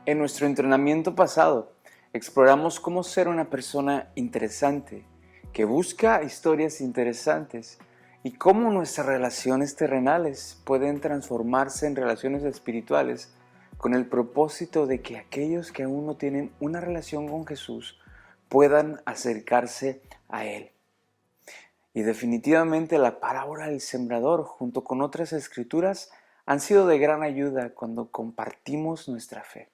En nuestro entrenamiento pasado, exploramos cómo ser una persona interesante, que busca historias interesantes y cómo nuestras relaciones terrenales pueden transformarse en relaciones espirituales con el propósito de que aquellos que aún no tienen una relación con Jesús puedan acercarse a Él. Y definitivamente la parábola del sembrador, junto con otras escrituras, han sido de gran ayuda cuando compartimos nuestra fe.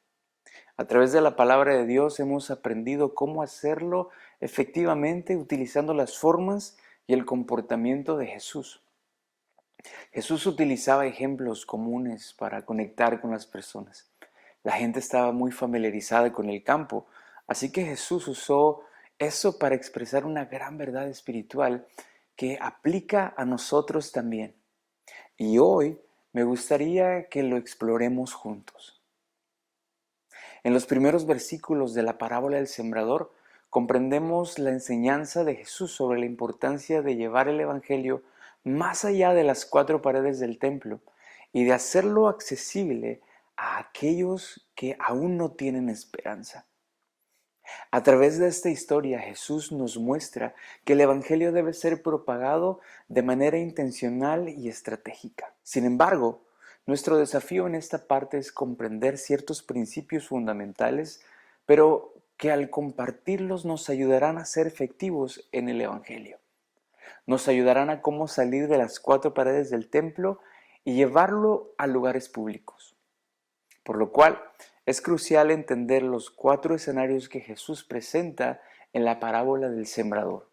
A través de la palabra de Dios hemos aprendido cómo hacerlo efectivamente utilizando las formas y el comportamiento de Jesús. Jesús utilizaba ejemplos comunes para conectar con las personas. La gente estaba muy familiarizada con el campo, así que Jesús usó eso para expresar una gran verdad espiritual que aplica a nosotros también. Y hoy me gustaría que lo exploremos juntos. En los primeros versículos de la parábola del sembrador comprendemos la enseñanza de Jesús sobre la importancia de llevar el Evangelio más allá de las cuatro paredes del templo y de hacerlo accesible a aquellos que aún no tienen esperanza. A través de esta historia, Jesús nos muestra que el Evangelio debe ser propagado de manera intencional y estratégica. Sin embargo, nuestro desafío en esta parte es comprender ciertos principios fundamentales, pero que al compartirlos nos ayudarán a ser efectivos en el Evangelio. Nos ayudarán a cómo salir de las cuatro paredes del templo y llevarlo a lugares públicos. Por lo cual, es crucial entender los cuatro escenarios que Jesús presenta en la parábola del sembrador.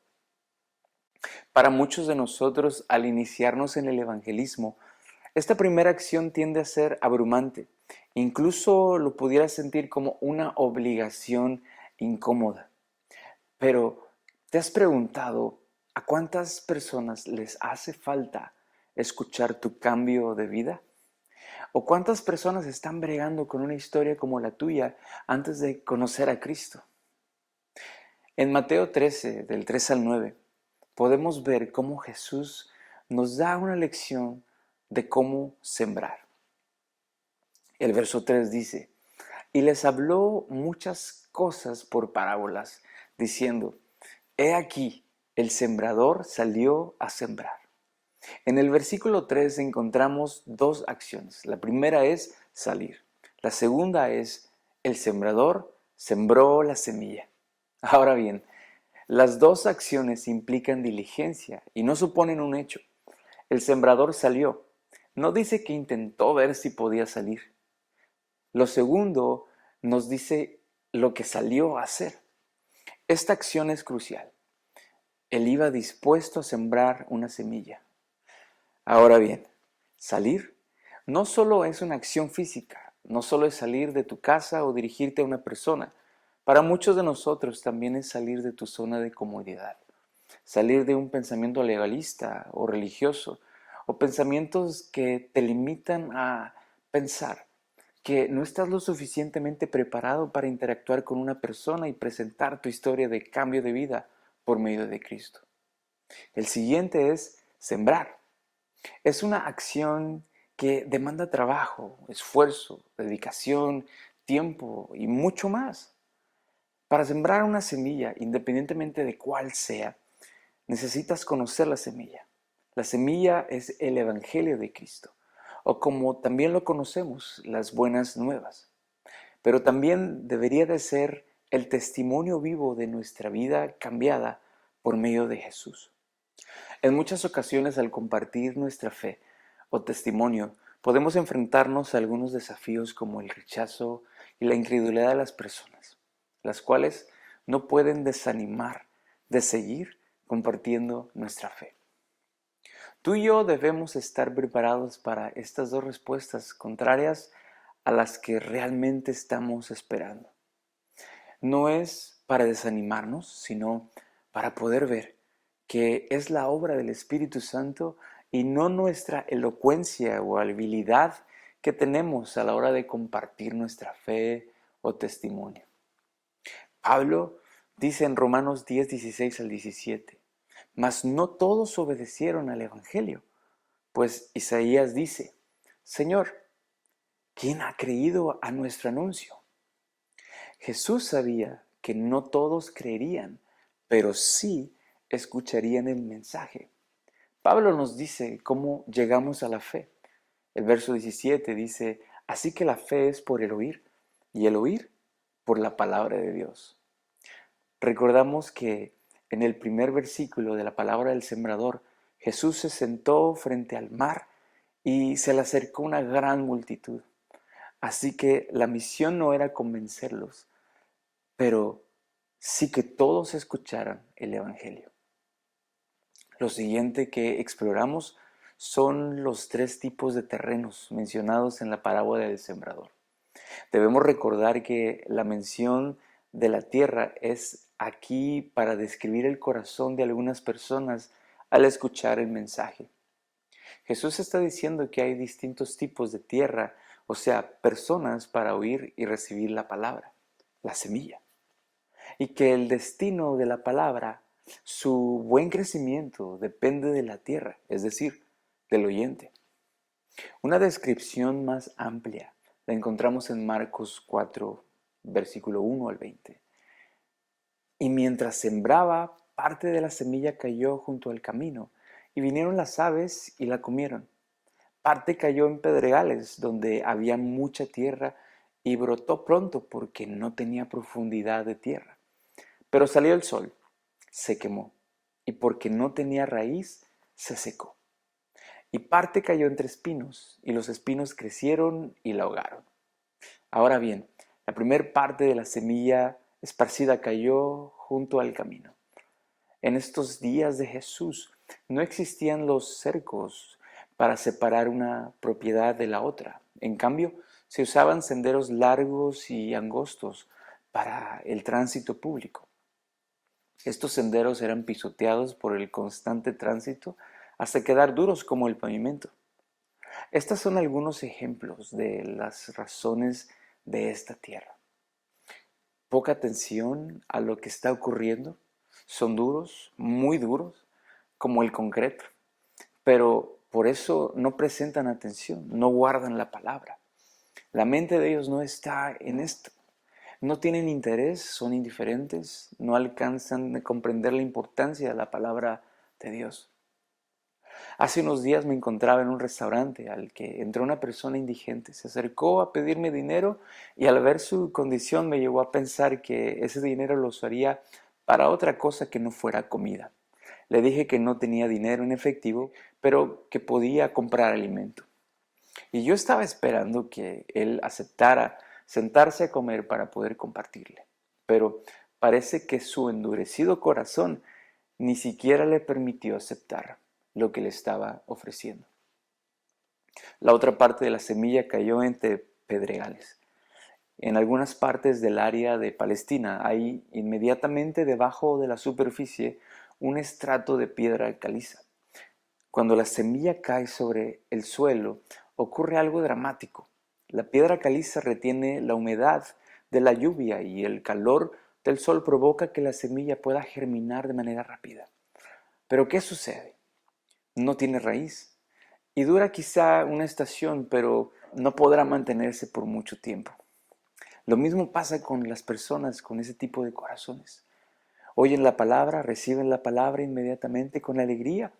Para muchos de nosotros, al iniciarnos en el evangelismo, esta primera acción tiende a ser abrumante. Incluso lo pudiera sentir como una obligación incómoda. Pero, ¿te has preguntado a cuántas personas les hace falta escuchar tu cambio de vida? ¿O cuántas personas están bregando con una historia como la tuya antes de conocer a Cristo? En Mateo 13, del 3 al 9, podemos ver cómo Jesús nos da una lección de cómo sembrar. El verso 3 dice: y les habló muchas cosas por parábolas, diciendo: he aquí, el sembrador salió a sembrar. En el versículo 3 encontramos dos acciones. La primera es salir. La segunda es el sembrador sembró la semilla. Ahora bien, las dos acciones implican diligencia y no suponen un hecho. El sembrador salió. No dice que intentó ver si podía salir. Lo segundo nos dice lo que salió a hacer. Esta acción es crucial. Él iba dispuesto a sembrar una semilla. Ahora bien, salir no solo es una acción física, no solo es salir de tu casa o dirigirte a una persona. Para muchos de nosotros también es salir de tu zona de comodidad, salir de un pensamiento legalista o religioso, o pensamientos que te limitan a pensar que no estás lo suficientemente preparado para interactuar con una persona y presentar tu historia de cambio de vida por medio de Cristo. El siguiente es sembrar. Es una acción que demanda trabajo, esfuerzo, dedicación, tiempo y mucho más. Para sembrar una semilla, independientemente de cuál sea, necesitas conocer la semilla. La semilla es el Evangelio de Cristo, o como también lo conocemos, las buenas nuevas. Pero también debería de ser el testimonio vivo de nuestra vida cambiada por medio de Jesús. En muchas ocasiones, al compartir nuestra fe o testimonio, podemos enfrentarnos a algunos desafíos como el rechazo y la incredulidad de las personas, las cuales no pueden desanimar de seguir compartiendo nuestra fe. Tú y yo debemos estar preparados para estas dos respuestas contrarias a las que realmente estamos esperando. No es para desanimarnos, sino para poder ver que es la obra del Espíritu Santo y no nuestra elocuencia o habilidad que tenemos a la hora de compartir nuestra fe o testimonio. Pablo dice en Romanos 10, 16 al 17, mas no todos obedecieron al Evangelio, pues Isaías dice, Señor, ¿quién ha creído a nuestro anuncio? Jesús sabía que no todos creerían, pero sí escucharían el mensaje. Pablo nos dice cómo llegamos a la fe. El verso 17 dice, así que la fe es por el oír, y el oír por la palabra de Dios. Recordamos que en el primer versículo de la palabra del sembrador, Jesús se sentó frente al mar y se le acercó una gran multitud. Así que la misión no era convencerlos, pero sí que todos escucharan el Evangelio. Lo siguiente que exploramos son los tres tipos de terrenos mencionados en la parábola del sembrador. Debemos recordar que la mención de la tierra es aquí para describir el corazón de algunas personas al escuchar el mensaje. Jesús está diciendo que hay distintos tipos de tierra, o sea, personas para oír y recibir la palabra, la semilla. Y que el destino de la palabra, su buen crecimiento, depende de la tierra, es decir, del oyente. Una descripción más amplia la encontramos en Marcos 4, versículo 1 al 20. Y mientras sembraba, parte de la semilla cayó junto al camino, y vinieron las aves y la comieron. Parte cayó en pedregales, donde había mucha tierra, y brotó pronto porque no tenía profundidad de tierra. Pero salió el sol, se quemó, y porque no tenía raíz, se secó. Y parte cayó entre espinos, y los espinos crecieron y la ahogaron. Ahora bien, la primer parte de la semilla esparcida cayó junto al camino. En estos días de Jesús no existían los cercos para separar una propiedad de la otra. En cambio, se usaban senderos largos y angostos para el tránsito público. Estos senderos eran pisoteados por el constante tránsito hasta quedar duros como el pavimento. Estos son algunos ejemplos de las razones de esta tierra. Poca atención a lo que está ocurriendo. Son duros, muy duros, como el concreto, pero por eso no presentan atención, no guardan la palabra. La mente de ellos no está en esto. No tienen interés, son indiferentes, no alcanzan a comprender la importancia de la palabra de Dios. Hace unos días me encontraba en un restaurante al que entró una persona indigente. Se acercó a pedirme dinero y al ver su condición me llevó a pensar que ese dinero lo usaría para otra cosa que no fuera comida. Le dije que no tenía dinero en efectivo, pero que podía comprar alimento. Y yo estaba esperando que él aceptara sentarse a comer para poder compartirle. Pero parece que su endurecido corazón ni siquiera le permitió aceptar lo que le estaba ofreciendo. La otra parte de la semilla cayó entre pedregales. En algunas partes del área de Palestina hay inmediatamente debajo de la superficie un estrato de piedra caliza. Cuando la semilla cae sobre el suelo, ocurre algo dramático. La piedra caliza retiene la humedad de la lluvia y el calor del sol provoca que la semilla pueda germinar de manera rápida. Pero ¿qué sucede? No tiene raíz y dura quizá una estación, pero no podrá mantenerse por mucho tiempo. Lo mismo pasa con las personas con ese tipo de corazones. Oyen la palabra, reciben la palabra inmediatamente con alegría,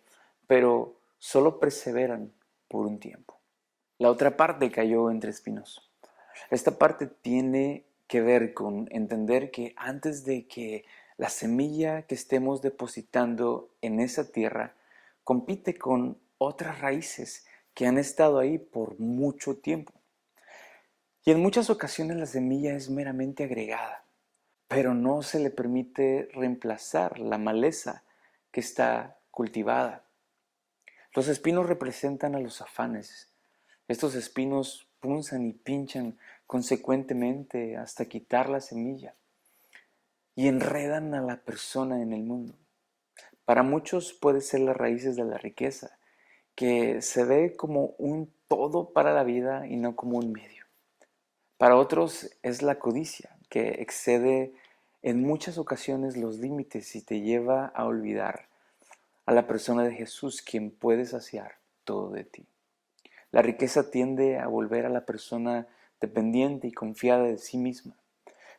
pero solo perseveran por un tiempo. La otra parte cayó entre espinos. Esta parte tiene que ver con entender que antes de que la semilla que estemos depositando en esa tierra compite con otras raíces que han estado ahí por mucho tiempo. Y en muchas ocasiones la semilla es meramente agregada. pero no se le permite reemplazar la maleza que está cultivada. Los espinos representan a los afanes. Estos espinos punzan y pinchan consecuentemente hasta quitar la semilla y enredan a la persona en el mundo. Para muchos puede ser las raíces de la riqueza, que se ve como un todo para la vida y no como un medio. Para otros es la codicia, que excede en muchas ocasiones los límites y te lleva a olvidar a la persona de Jesús, quien puede saciar todo de ti. La riqueza tiende a volver a la persona dependiente y confiada de sí misma.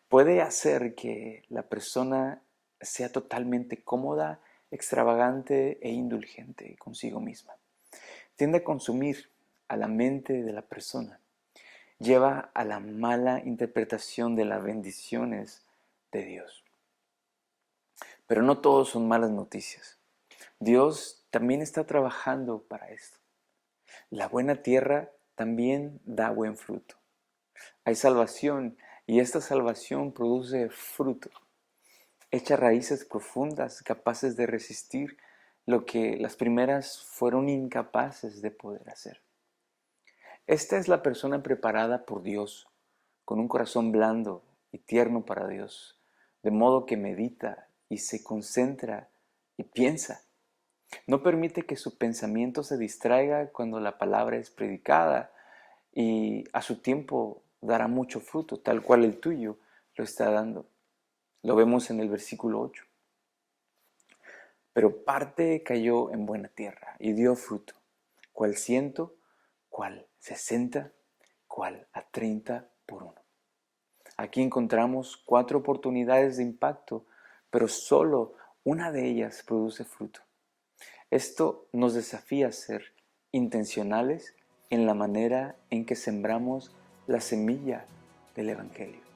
Puede hacer que la persona sea totalmente cómoda, extravagante e indulgente consigo misma. Tiende a consumir a la mente de la persona. Lleva a la mala interpretación de las bendiciones de Dios. Pero no todos son malas noticias. Dios también está trabajando para esto. La buena tierra también da buen fruto. Hay salvación y esta salvación produce fruto. Echa raíces profundas capaces de resistir lo que las primeras fueron incapaces de poder hacer. Esta es la persona preparada por Dios, con un corazón blando y tierno para Dios, de modo que medita y se concentra y piensa. No permite que su pensamiento se distraiga cuando la palabra es predicada y a su tiempo dará mucho fruto, tal cual el tuyo lo está dando. Lo vemos en el versículo 8. Pero parte cayó en buena tierra y dio fruto, cual 100, cual 60, cual a 30 por uno. Aquí encontramos 4 oportunidades de impacto, pero solo una de ellas produce fruto. Esto nos desafía a ser intencionales en la manera en que sembramos la semilla del Evangelio.